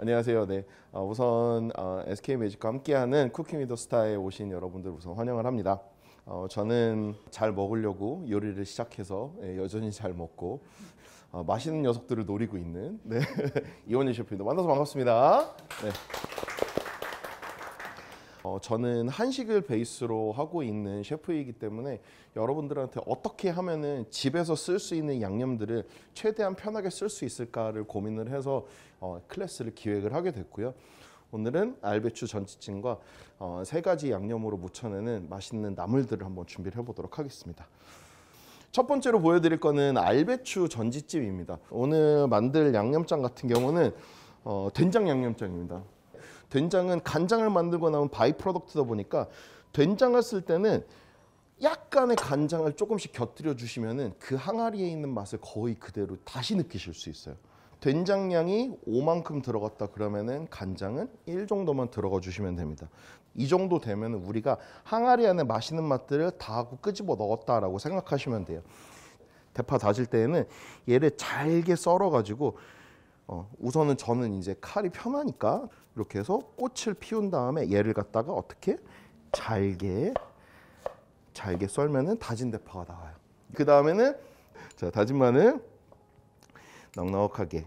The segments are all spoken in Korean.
안녕하세요. 네, 우선 SK매직과 함께하는 쿠킹 위더 스타에 오신 여러분들 우선 환영을 합니다. 저는 잘 먹으려고 요리를 시작해서 여전히 잘 먹고 맛있는 녀석들을 노리고 있는 이원일 셰프입니다. 만나서 반갑습니다. 네. 저는 한식을 베이스로 하고 있는 셰프이기 때문에 여러분들한테 어떻게 하면은 집에서 쓸 수 있는 양념들을 최대한 편하게 쓸 수 있을까를 고민을 해서 클래스를 기획을 하게 됐고요. 오늘은 알배추 전지찜과 3가지 양념으로 무쳐내는 맛있는 나물들을 한번 준비를 해보도록 하겠습니다. 첫 번째로 보여드릴 거는 알배추 전지찜입니다. 오늘 만들 양념장 같은 경우는 된장 양념장입니다. 된장은 간장을 만들고 나면 바이 프로덕트다 보니까 된장을 쓸 때는 약간의 간장을 조금씩 곁들여 주시면은 그 항아리에 있는 맛을 거의 그대로 다시 느끼실 수 있어요. 된장량이 5만큼 들어갔다 그러면은 간장은 1 정도만 들어가 주시면 됩니다. 이 정도 되면 우리가 항아리 안에 맛있는 맛들을 다 하고 끄집어 넣었다라고 생각하시면 돼요. 대파 다질 때에는 얘를 잘게 썰어 가지고 우선은 저는 이제 칼이 편하니까 이렇게 해서 꽃을 피운 다음에 얘를 갖다가 어떻게 잘게 썰면은 다진 대파가 나와요. 그 다음에는 자, 다진 마늘 넉넉하게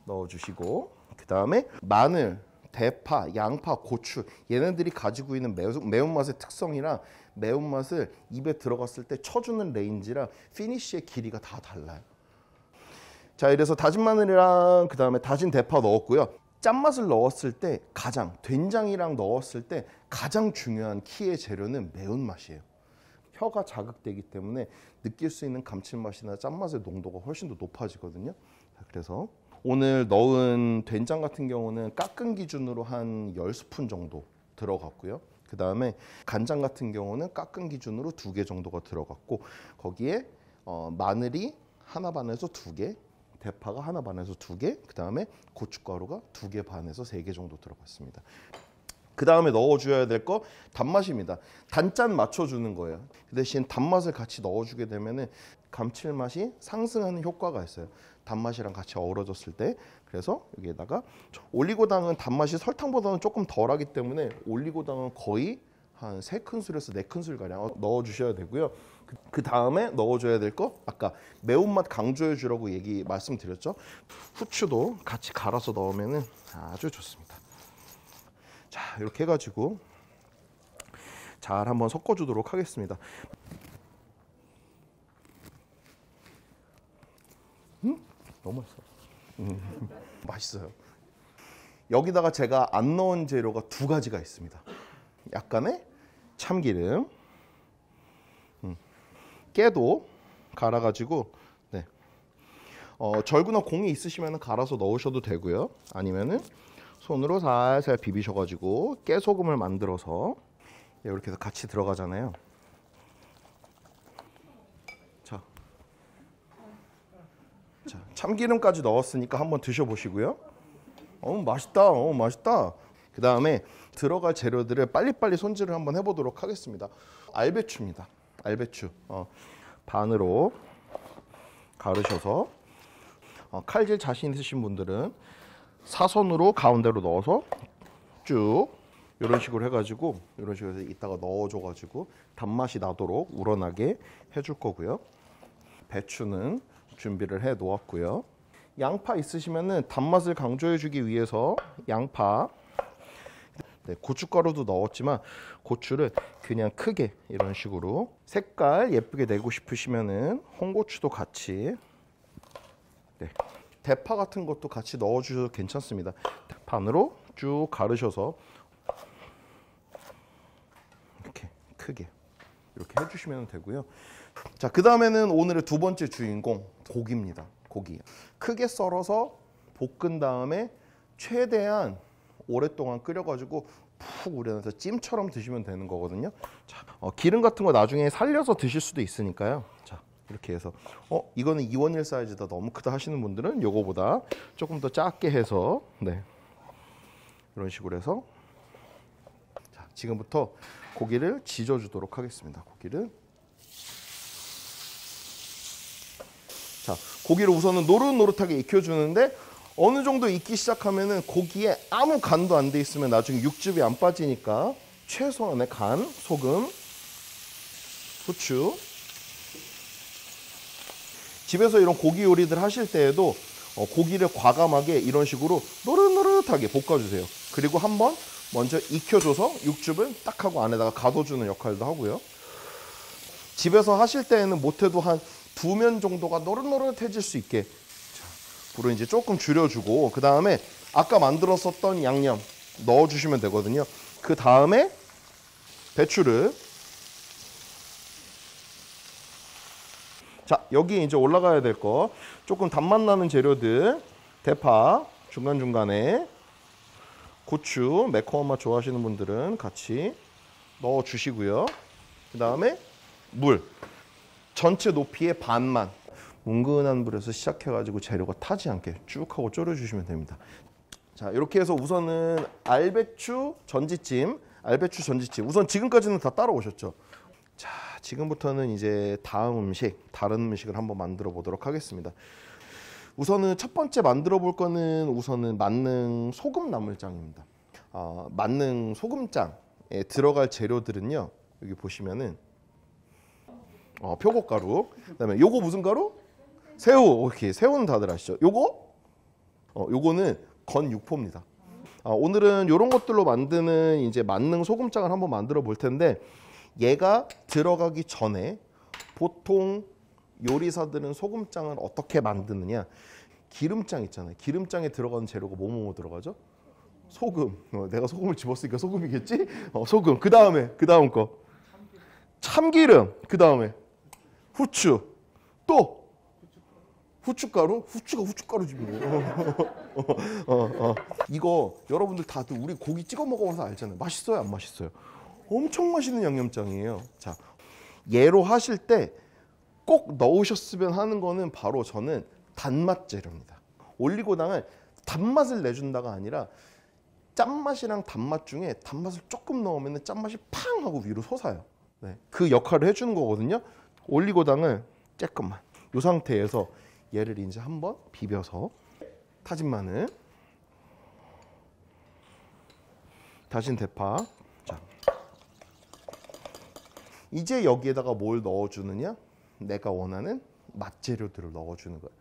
넣어주시고, 그 다음에 마늘, 대파, 양파, 고추, 얘네들이 가지고 있는 매운맛의 특성이랑 매운맛을 입에 들어갔을 때 쳐주는 레인지랑 피니쉬의 길이가 다 달라요. 자, 이래서 다진 마늘이랑 그 다음에 다진 대파 넣었고요. 짠맛을 넣었을 때 된장이랑 넣었을 때 가장 중요한 키의 재료는 매운맛이에요. 혀가 자극되기 때문에 느낄 수 있는 감칠맛이나 짠맛의 농도가 훨씬 더 높아지거든요. 그래서 오늘 넣은 된장 같은 경우는 깎은 기준으로 한 10스푼 정도 들어갔고요. 그 다음에 간장 같은 경우는 깎은 기준으로 2개 정도가 들어갔고, 거기에 마늘이 하나 반에서 2개, 대파가 하나 반에서 2개, 그 다음에 고춧가루가 2개 반에서 3개 정도 들어갔습니다. 그 다음에 넣어줘야 될 거 단맛입니다. 단짠 맞춰주는 거예요. 그 대신 단맛을 같이 넣어주게 되면 감칠맛이 상승하는 효과가 있어요. 단맛이랑 같이 어우러졌을 때. 그래서 여기에다가 올리고당은 단맛이 설탕보다는 조금 덜하기 때문에 올리고당은 거의 한 3큰술에서 4큰술 가량 넣어주셔야 되고요. 그 다음에 넣어줘야 될 거 아까 매운맛 강조해 주라고 말씀드렸죠. 후추도 같이 갈아서 넣으면 아주 좋습니다. 자, 이렇게 해가지고 잘 한번 섞어주도록 하겠습니다. 너무 맛있어요. 맛있어요. 여기다가 제가 안 넣은 재료가 2가지가 있습니다. 약간의 참기름, 깨도 갈아가지고 절구나 공이 있으시면 갈아서 넣으셔도 되고요. 아니면은 손으로 살살 비비셔가지고 깨소금을 만들어서 이렇게 해서 같이 들어가잖아요. 자, 참기름까지 넣었으니까 한번 드셔보시고요. 맛있다. 맛있다. 그 다음에 들어갈 재료들을 빨리빨리 손질을 한번 해보도록 하겠습니다. 알배추입니다. 알배추 반으로 가르셔서 칼질 자신 있으신 분들은 사선으로 가운데로 넣어서 쭉 이런 식으로 해가지고 이런 식으로 해서 이따가 넣어줘가지고 단맛이 나도록 우러나게 해줄 거고요. 배추는 준비를 해 놓았고요. 양파 있으시면은 단맛을 강조해주기 위해서 양파, 고춧가루도 넣었지만 고추를 그냥 크게 이런 식으로 색깔 예쁘게 내고 싶으시면은 홍고추도 같이 대파 같은 것도 같이 넣어주셔도 괜찮습니다. 반으로 쭉 가르셔서 이렇게 크게 이렇게 해주시면 되고요. 자, 그 다음에는 오늘의 두 번째 주인공 고기입니다. 고기 크게 썰어서 볶은 다음에 최대한 오랫동안 끓여가지고 푹 우려내서 찜처럼 드시면 되는 거거든요. 자, 기름 같은 거 나중에 살려서 드실 수도 있으니까요. 자, 이렇게 해서 이거는 2:1 사이즈다 너무 크다 하시는 분들은 요거보다 조금 더 작게 해서 네, 이런 식으로 해서 자, 지금부터 고기를 지져주도록 하겠습니다. 고기를 자, 고기를 우선은 노릇노릇하게 익혀주는데 어느 정도 익기 시작하면은 고기에 아무 간도 안 돼 있으면 나중에 육즙이 안 빠지니까 최소한의 간, 소금, 후추. 집에서 이런 고기 요리들 하실 때에도 고기를 과감하게 이런 식으로 노릇노릇하게 볶아주세요. 그리고 한번 먼저 익혀줘서 육즙을 딱 하고 안에다가 가둬주는 역할도 하고요. 집에서 하실 때에는 못해도 한 2면 정도가 노릇노릇해질 수 있게 자, 불을 이제 조금 줄여주고 그 다음에 아까 만들었었던 양념 넣어주시면 되거든요. 그 다음에 배추를 자, 여기 이제 올라가야 될 거 조금 단맛 나는 재료들 대파 중간중간에 고추 매콤한 맛 좋아하시는 분들은 같이 넣어주시고요. 그 다음에 물 전체 높이의 반만 뭉근한 불에서 시작해가지고 재료가 타지 않게 쭉 하고 졸여주시면 됩니다. 자, 이렇게 해서 우선은 알배추 전지찜 우선 지금까지는 다 따라오셨죠. 자, 지금부터는 이제 다음 음식 다른 음식을 한번 만들어 보도록 하겠습니다. 우선은 첫 번째 만들어 볼 거는 우선은 만능 소금 나물장입니다. 만능 소금장에 들어갈 재료들은요, 여기 보시면은 표고가루, 그다음에 요거 무슨 가루? 새우. 오케이, 새우는 다들 아시죠? 요거는 건육포입니다. 오늘은 요런 것들로 만드는 이제 만능 소금장을 한번 만들어 볼 텐데, 얘가 들어가기 전에 보통 요리사들은 소금장을 어떻게 만드느냐? 기름장 있잖아요. 기름장에 들어가는 재료가 뭐뭐 들어가죠? 소금. 내가 소금을 집었으니까 소금이겠지? 소금. 그 다음 거 참기름. 그 다음에 후추. 또 후춧가루? 후추가 후춧가루지 뭐. 이거 여러분들 다들 우리 고기 찍어 먹어봐서 알잖아요. 맛있어요, 안 맛있어요? 엄청 맛있는 양념장이에요. 자, 얘로 하실 때 꼭 넣으셨으면 하는 거는 바로 저는 단맛 재료입니다. 올리고당을 단맛을 내준다가 아니라 짠맛이랑 단맛 중에 단맛을 조금 넣으면 짠맛이 팡 하고 위로 솟아요. 네, 그 역할을 해주는 거거든요. 올리고당을 조금만 이 상태에서 얘를 이제 한번 비벼서 다진 마늘, 다진 대파. 자, 이제 여기에다가 뭘 넣어주느냐? 내가 원하는 맛재료들을 넣어주는 거예요.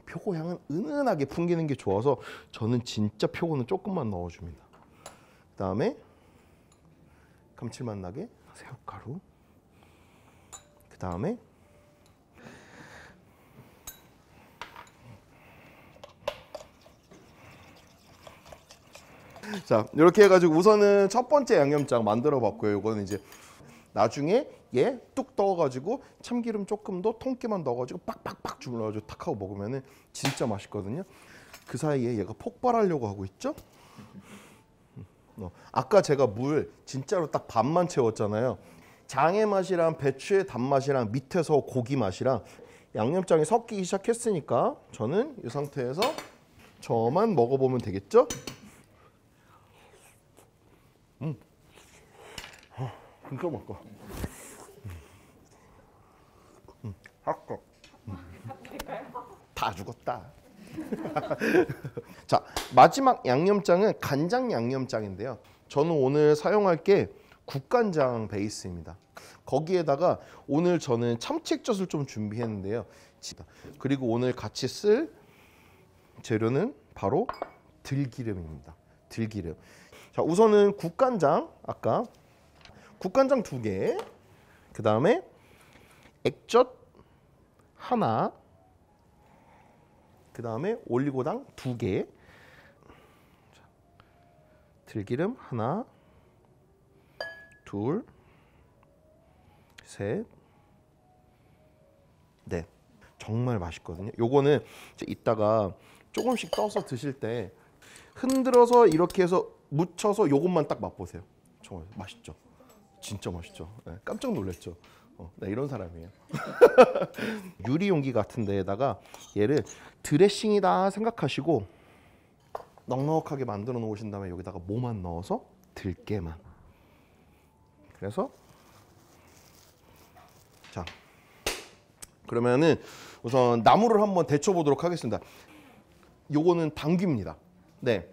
표고 향은 은은하게 풍기는 게 좋아서 저는 진짜 표고는 조금만 넣어줍니다. 그 다음에 감칠맛 나게 새우가루. 그 다음에 자, 이렇게 해가지고 우선은 첫 번째 양념장 만들어 봤고요. 이거는 이제 나중에 얘 뚝 떠가지고 참기름 조금 더 통깨만 넣어가지고 빡빡빡 주물러가지고 탁 하고 먹으면은 진짜 맛있거든요. 그 사이에 얘가 폭발하려고 하고 있죠. 아까 제가 물 진짜로 딱 반만 채웠잖아요. 장의 맛이랑 배추의 단맛이랑 밑에서 고기 맛이랑 양념장이 섞이기 시작했으니까 저는 이 상태에서 저만 먹어보면 되겠죠. 진짜 맛있어. 할거. 다 죽었다. 자, 마지막 양념장은 간장 양념장인데요. 저는 오늘 사용할 게 국간장 베이스입니다. 거기에다가 오늘 저는 참치액젓을 좀 준비했는데요. 그리고 오늘 같이 쓸 재료는 바로 들기름입니다. 들기름. 자, 우선은 국간장, 아까 국간장 2개, 그 다음에 액젓 하나, 그 그 다음에 올리고당 2개, 들기름 하나, 둘, 셋, 넷. 정말 맛있거든요. 요거는 이제 이따가 조금씩 떠서 드실 때 흔들어서 이렇게 해서 묻혀서 요것만 딱 맛보세요. 정말 맛있죠. 진짜 맛있죠. 네, 깜짝 놀랐죠. 네, 이런 사람이에요. 유리 용기 같은 데에다가 얘를 드레싱이다 생각하시고 넉넉하게 만들어 놓으신 다음에 여기다가 뭐만 넣어서 들깨만. 그래서 자, 그러면은 우선 나물을 한번 데쳐 보도록 하겠습니다. 요거는 당귀입니다. 네.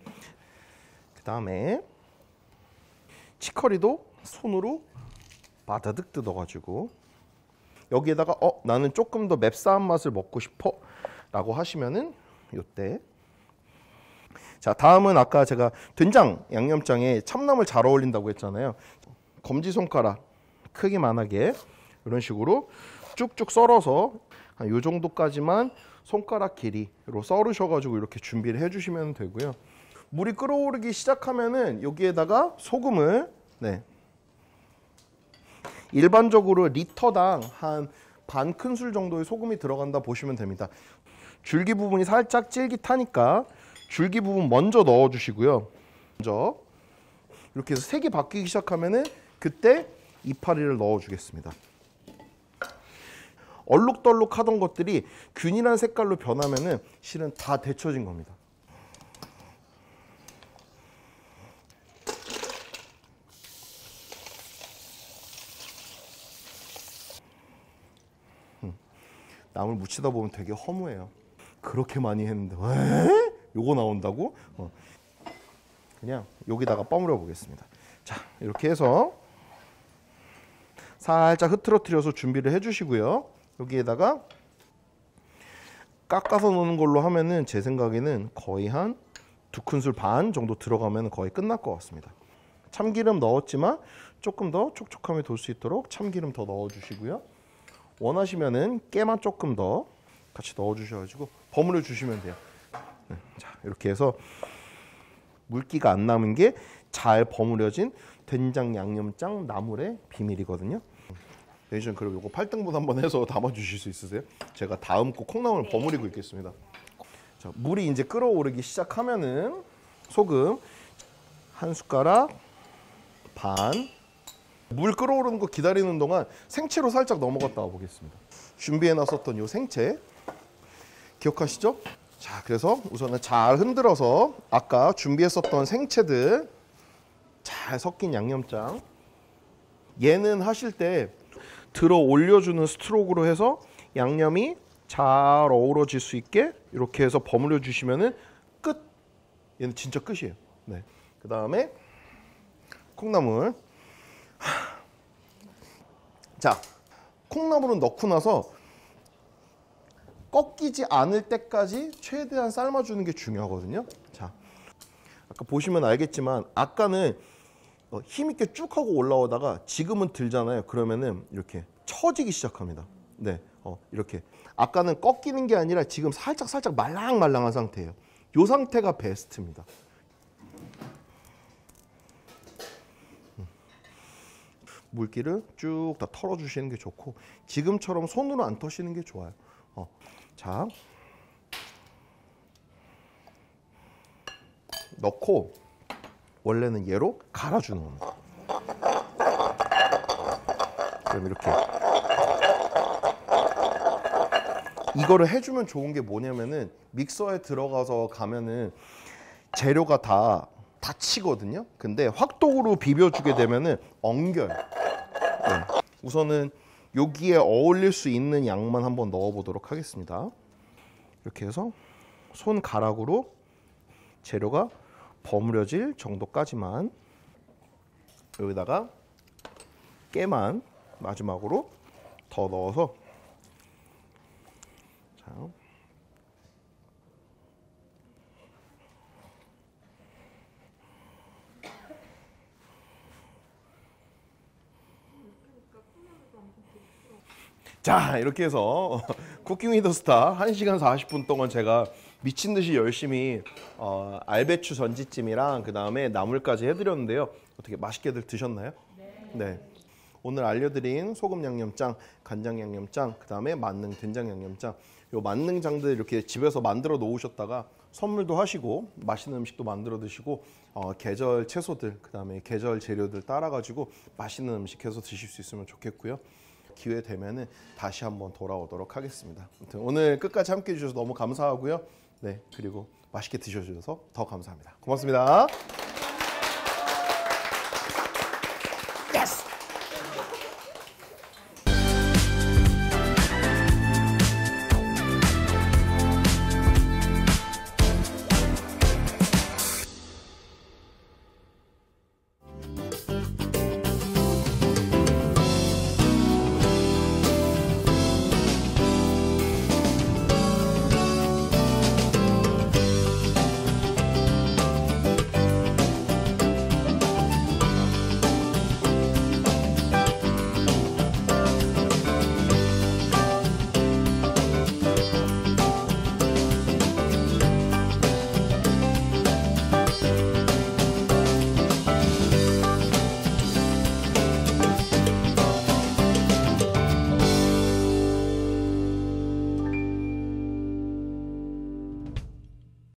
그 다음에 치커리도 손으로 바다득 뜯어가지고 여기에다가 나는 조금 더 맵싸한 맛을 먹고 싶어 라고 하시면은 요때. 자, 다음은 아까 제가 된장 양념장에 참나물 잘 어울린다고 했잖아요. 검지손가락 크기만하게 이런 식으로 쭉쭉 썰어서 한 요 정도까지만 손가락 길이로 썰으셔가지고 이렇게 준비를 해주시면 되고요. 물이 끓어오르기 시작하면은 여기에다가 소금을, 네, 일반적으로 리터당 한 반 큰술 정도의 소금이 들어간다 보시면 됩니다. 줄기 부분이 살짝 쫄깃하니까 줄기 부분 먼저 넣어주시고요. 먼저 이렇게 해서 색이 바뀌기 시작하면은 그때 이파리를 넣어주겠습니다. 얼룩덜룩 하던 것들이 균일한 색깔로 변하면은 실은 다 데쳐진 겁니다. 나물 무치다 보면 되게 허무해요. 그렇게 많이 했는데 왜? 요거 나온다고? 그냥 여기다가 버무려 보겠습니다. 자, 이렇게 해서 살짝 흐트러뜨려서 준비를 해주시고요. 여기에다가 깎아서 넣는 걸로 하면은 제 생각에는 거의 한 2큰술 반 정도 들어가면 거의 끝날 것 같습니다. 참기름 넣었지만 조금 더 촉촉함이 돌 수 있도록 참기름 더 넣어주시고요. 원하시면은 깨만 조금 더 같이 넣어주셔가지고 버무려 주시면 돼요. 네, 자, 이렇게 해서 물기가 안 남은 게 잘 버무려진 된장 양념장 나물의 비밀이거든요. 매니저님, 그리고 이거 8등분 한번 해서 담아주실 수 있으세요? 제가 다음 거 콩나물 버무리고 있겠습니다. 자, 물이 이제 끓어오르기 시작하면은 소금 한 숟가락 반. 물 끓어오르는 거 기다리는 동안 생채로 살짝 넘어갔다 와 보겠습니다. 준비해 놨었던 요 생채 기억하시죠? 자, 그래서 우선은 잘 흔들어서 아까 준비했었던 생채들 잘 섞인 양념장, 얘는 하실 때 들어 올려주는 스트로크로 해서 양념이 잘 어우러질 수 있게 이렇게 해서 버무려 주시면은 끝. 얘는 진짜 끝이에요. 네. 그 다음에 콩나물. 자, 콩나물은 넣고 나서 꺾이지 않을 때까지 최대한 삶아주는 게 중요하거든요. 자, 아까 보시면 알겠지만 아까는 힘있게 쭉 하고 올라오다가 지금은 들잖아요. 그러면은 이렇게 처지기 시작합니다. 네, 이렇게 아까는 꺾이는 게 아니라 지금 살짝 말랑말랑한 상태예요. 이 상태가 베스트입니다. 물기를 쭉 다 털어주시는 게 좋고 지금처럼 손으로 안 터시는 게 좋아요. 자, 넣고 원래는 얘로 갈아주는 겁니다. 그럼 이렇게 이거를 해주면 좋은 게 뭐냐면은 믹서에 들어가서 가면은 재료가 다 다치거든요. 근데 확독으로 비벼주게 되면은 엉겨요. 네. 우선은 여기에 어울릴 수 있는 양만 한번 넣어보도록 하겠습니다. 이렇게 해서 손가락으로 재료가 버무려질 정도까지만. 여기다가 깨만 마지막으로 더 넣어서 자, 자, 이렇게 해서 쿠킹 위더 스타 1시간 40분 동안 제가 미친 듯이 열심히 알배추 전지찜이랑 그 다음에 나물까지 해드렸는데요. 어떻게 맛있게들 드셨나요? 네. 오늘 알려드린 소금 양념장, 간장 양념장, 그 다음에 만능 된장 양념장, 요 만능장들 이렇게 집에서 만들어 놓으셨다가 선물도 하시고 맛있는 음식도 만들어 드시고 계절 채소들, 그 다음에 계절 재료들 따라가지고 맛있는 음식 해서 드실 수 있으면 좋겠고요. 기회 되면은 다시 한번 돌아오도록 하겠습니다. 아무튼 오늘 끝까지 함께 해주셔서 너무 감사하고요. 네, 그리고 맛있게 드셔주셔서 더 감사합니다. 고맙습니다.